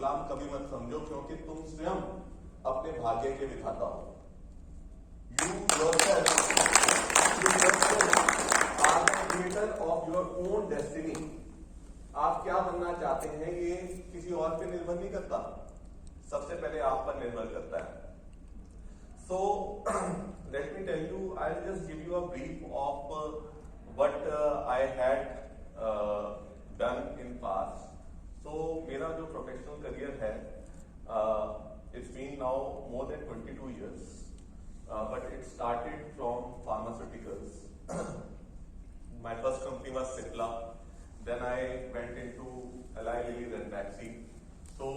गुलाम कभी मत समझो, क्योंकि तुम स्वयं अपने भाग्य के विधाता हो। You yourself are the creator of your own destiny. आप क्या बनना चाहते हैं ये किसी और पे निर्भर नहीं करता, सबसे पहले आप पर निर्भर करता है। So let me tell you, I'll just give you a brief of what I had done in past. So मेरा जो प्रोफेशनल करियर है, it's been now more than 22 years, but it started from pharmaceuticals. My first company was Cipla. Then I went into Eli Lilly, then Baxi. So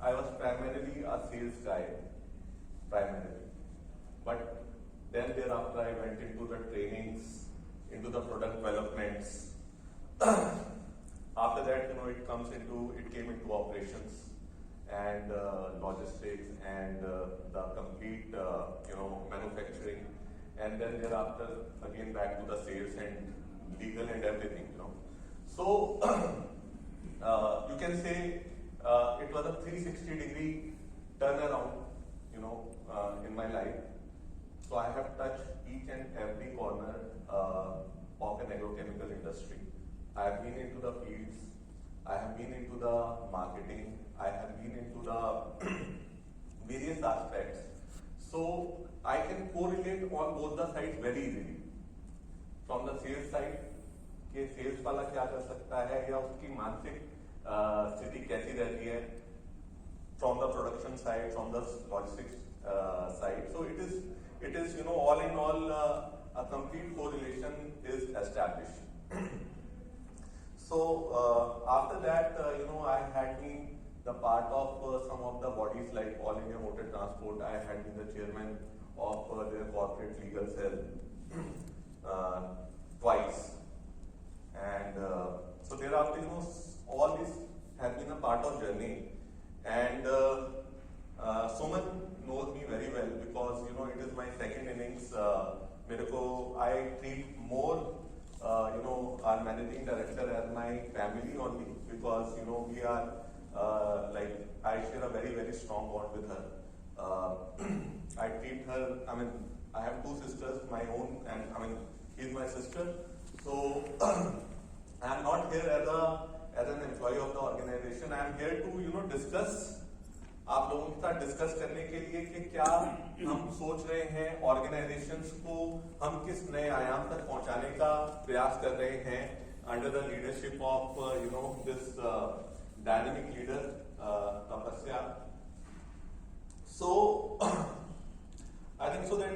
I was primarily a sales guy, primarily. But then thereafter I went into the trainings, into the product developments. After that, it came into operations and logistics and the complete, manufacturing. And then thereafter, again back to the sales and legal and everything, So, you can say it was a 360-degree turnaround, in my life. So I have touched each and every corner of an agrochemical industry. I have been into the fields, I have been into the marketing, I have been into the various aspects. So I can correlate on both the sides very easily. From the sales side, कि sales वाला क्या कर सकता है या उसकी मानसिक स्थिति कैसी रहती है, from the production side, from the logistics side. So it is all in all a complete correlation is established. So after that, I had been the part of some of the bodies like All India Motor Transport. I had been the chairman of their corporate legal cell twice. And so thereafter, all this has been a part of journey. And Suman knows me very well because, it is my second innings. I treat more, our managing director as my family only because, we are, I share a very, very strong bond with her. I treat her, I have two sisters, my own, and she's my sister. So I am not here as an employee of the organization. I am here to discuss, आप लोगों के साथ discuss करने के लिए कि क्या हम सोच रहे हैं, ऑर्गेनाइजेशंस को हम किस नए आयाम तक पहुंचाने का प्रयास कर रहे हैं under the leadership of this dynamic leader तपस्या. So I think so that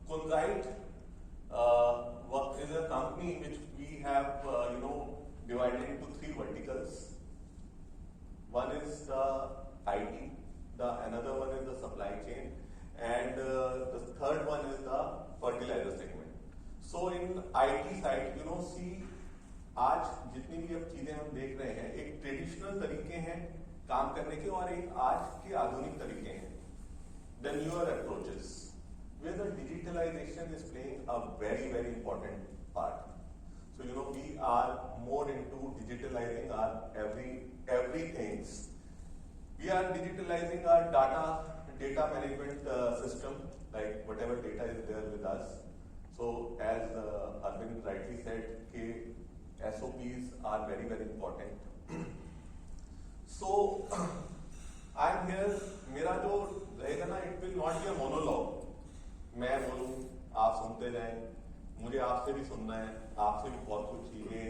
Kunzite is a company which we have divided into three verticals. One is the IT, another one is the supply chain, and the third one is the fertilizer segment. So in IT side, आज जितनी भी अब चीजें हम देख रहे हैं, एक ट्रेडिशनल तरीके हैं काम करने के और एक आज के आधुनिक तरीके हैं. The newer approaches, where the digitalization is playing a very, very important part. So we are more into digitalizing our everything. We are digitalizing our data management system, like whatever data is there with us. So as Arvind rightly said, SOPs are very, very important. So I'm here. मेरा जो रहेगा ना, it will not be a monologue. मैं बोलूं, आप सुनते जाएं, मुझे आपसे भी सुनना है, आपसे भी बहुत कुछ चीजें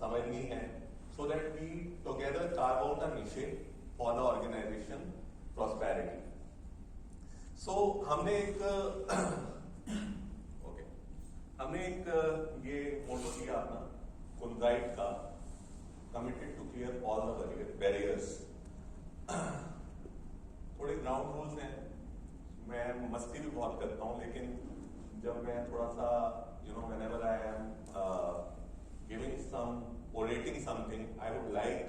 समझनी है, so that we together carve out a niche for the organization prosperity. So हमने एक ये मोटो किया अपना कुंजाइट का, committed to clear all the barriers. थोड़े ग्राउंड रूल्स हैं, मैं मस्ती भी बहुत करता हूँ, लेकिन जब मैं थोड़ा सा whenever I am giving some orating something, I would like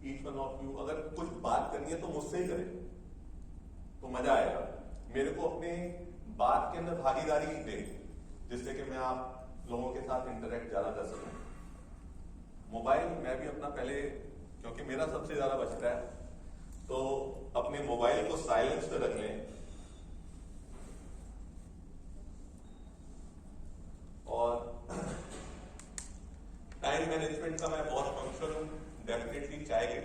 each one of you, अगर कुछ बात करनी है तो मुझसे ही करें तो मजा आएगा. मेरे को अपने बात के अंदर भागीदारी दें, जिससे कि मैं आप लोगों के साथ इंटरेक्ट ज्यादा कर सकूं. मोबाइल मैं भी अपना पहले, क्योंकि मेरा सबसे ज्यादा बचता है, तो अपने मोबाइल को साइलेंस पे रख लें और टाइम मैनेजमेंट का मैं बहुत कॉन्शियस हूँ। डेफिनेटली चाय का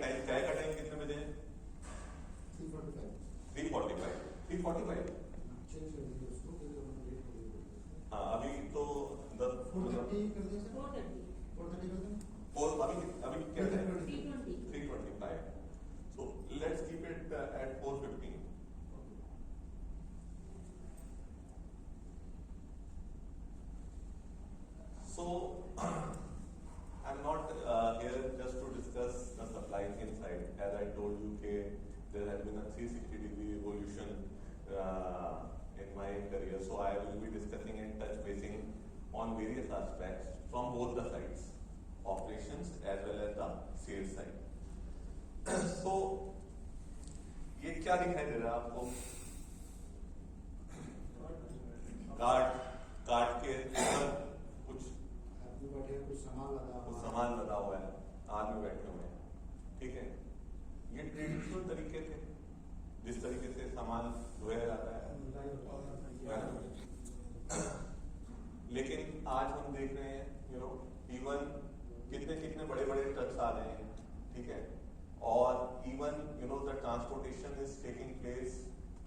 टाइम कितने बजे है? 3:45। हाँ अभी तो 4:30 अभी क्या है? 3:25। So let's keep it at 4:15. So I'm not here just to discuss the supply chain side. As I told you, there has been a 360-degree evolution in my career. So I will be discussing and touch basing on various aspects from both the sides, operations as well as the sales side. So ये क्या दिखाई दे रहा है आपको? Card के ऊपर कुछ सामान लगा हुआ है, आदमी बैठे हुए हैं, ठीक है। ये ट्रेडिशनल तरीके थे जिस तरीके से सामान धोया जाता है, लेकिन आज हम देख रहे हैं इवन कितने बड़े बड़े ट्रक्स आ रहे हैं, ठीक है। और even the transportation is taking place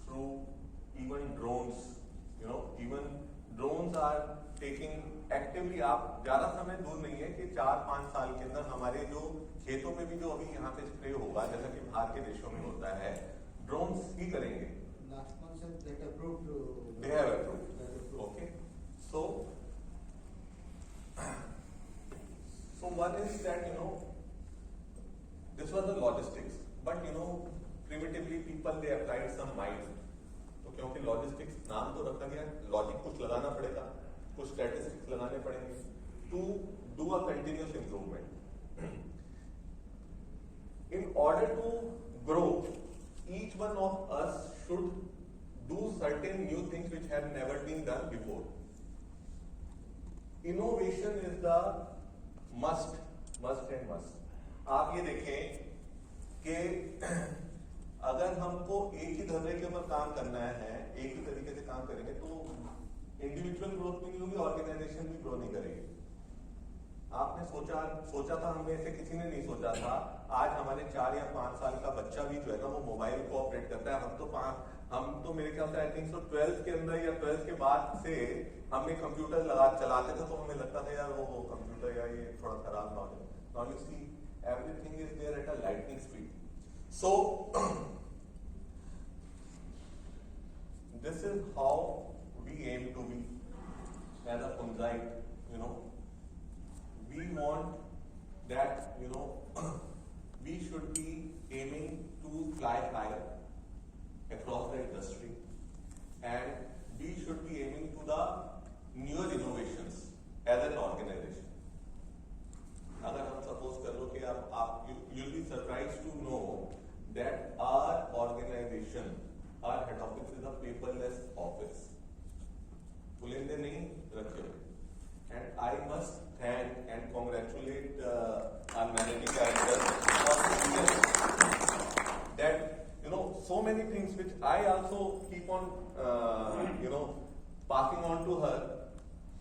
through even drones. Even drones are taking actively. आप ज्यादा समय दूर नहीं है कि 4-5 साल के अंदर हमारे जो खेतों में भी जो अभी यहाँ पे स्प्रे होगा, जैसा कि बाहर के देशों में होता है, ड्रोन्स ही करेंगे। They have approved. Okay. So one is that this was the logistics, but primitively people they applied some mind. तो क्योंकि लॉजिस्टिक्स नाम तो रखा गया, लॉजिक कुछ लगाना पड़ेगा, कुछ स्टैटिस्टिक्स लगाने पड़ेंगे to do a continuous improvement. In order to grow, each one of us should do certain new things which have never been done before. Innovation is the must and must. आप ये देखें कि अगर हमको एक ही धर्रे के ऊपर काम करना है, एक ही तरीके से काम करेंगे तो इंडिविजुअल ग्रोथ भी नहीं होगी, ऑर्गेनाइजेशन भी ग्रो नहीं करेगी। आपने सोचा था, हम में से किसी ने नहीं सोचा था, आज हमारे 4 या 5 साल का बच्चा भी जो है ना वो मोबाइल को ऑपरेट करता है। हम तो मेरे ख्याल से आई थिंक 12th के अंदर या 12th के बाद से हमने कंप्यूटर चलाते थे तो हमें लगता था यार वो कंप्यूटर या ये थोड़ा खराब ना हो जाए। Now you see everything is there at a lightning speed. So this is how we aim to be as a Punjabite. We want that we should be aiming to fly higher across the industry, and we should be aiming to the newer innovations as an organization. अगर हम suppose कर लो कि आप you'll be surprised to know that our organization, our head office is a paperless office. पुलिंदे नहीं रखे हुए, and I must thank and congratulate our managing director that so many things which I also keep on passing on to her.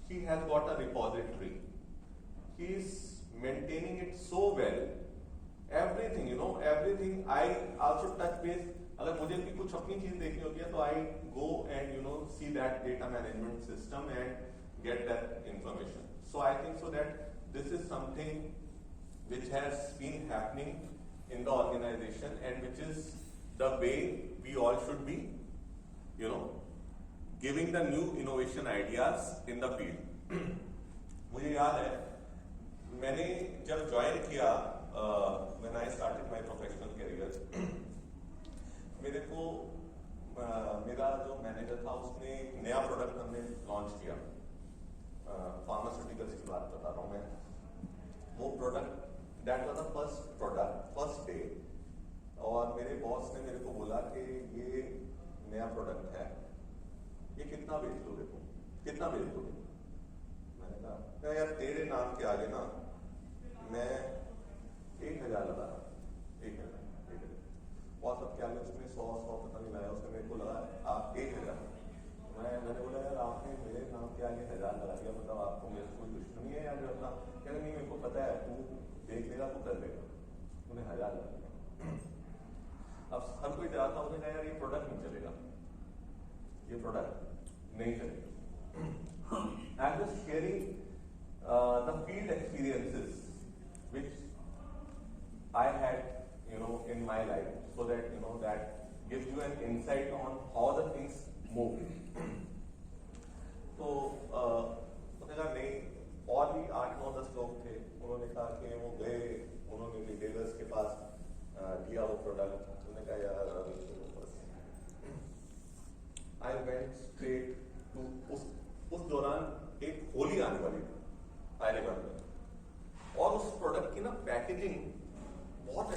She has got a repository. She is maintaining it so well. Everything, everything. I also touch base. अगर मुझे भी कुछ अपनी चीज देखनी होती है तो I go and see that data management system and get that information. So I think so that this is something which has been happening in the organization and which is the way we all should be, giving the new innovation ideas in the field. मुझे याद है मैंने जब join किया, when I started my professional career, मेरे को मेरा जो मैनेजर था उसने एक नया प्रोडक्ट हमने लॉन्च किया, फार्मास्यूटिकल्स की बात बता रहा हूँ मैं। वो product that was the first product, first day, और मेरे बॉस ने मेरे को बोला कि ये नया प्रोडक्ट है, ये कितना बेच लोगे तुम, कितना बेच लोगे? मैंने कहा यार तेरे नाम के आगे ना मैं 1000 लगा रहा। ठीक है और सब क्या उसमें 100 पता नहीं लाया, उसने मेरे को लगा आप 1000। मैंने बोला यार आपने मेरे नाम के आगे 1000 लगा दिया, मतलब आपको मेरे से कोई दुश्मनी है या जो अपना, कहते नहीं मेरे को पता है तू देख लेगा तो कर लेगा, उन्हें 1000 लगा दिया। अब हर कोई चाहता है, उसने कहा यार ये प्रोडक्ट नहीं चलेगा, ये प्रोडक्ट नहीं चलेगा। I am just sharing the field experiences which I had, in my life, so that that gives you an insight on how the things move. तो उसने कहा नहीं, और भी 8-9-10 लोग थे, उन्होंने कहा कि वो गए, उन्होंने रिटेलर्स के पास दिया वो प्रोडक्ट, उन्होंने कहा यार बस। I went straight to उस दौरान एक होली आने वाली थी, I remember, और उस प्रोडक्ट की ना पैकेजिंग बहुत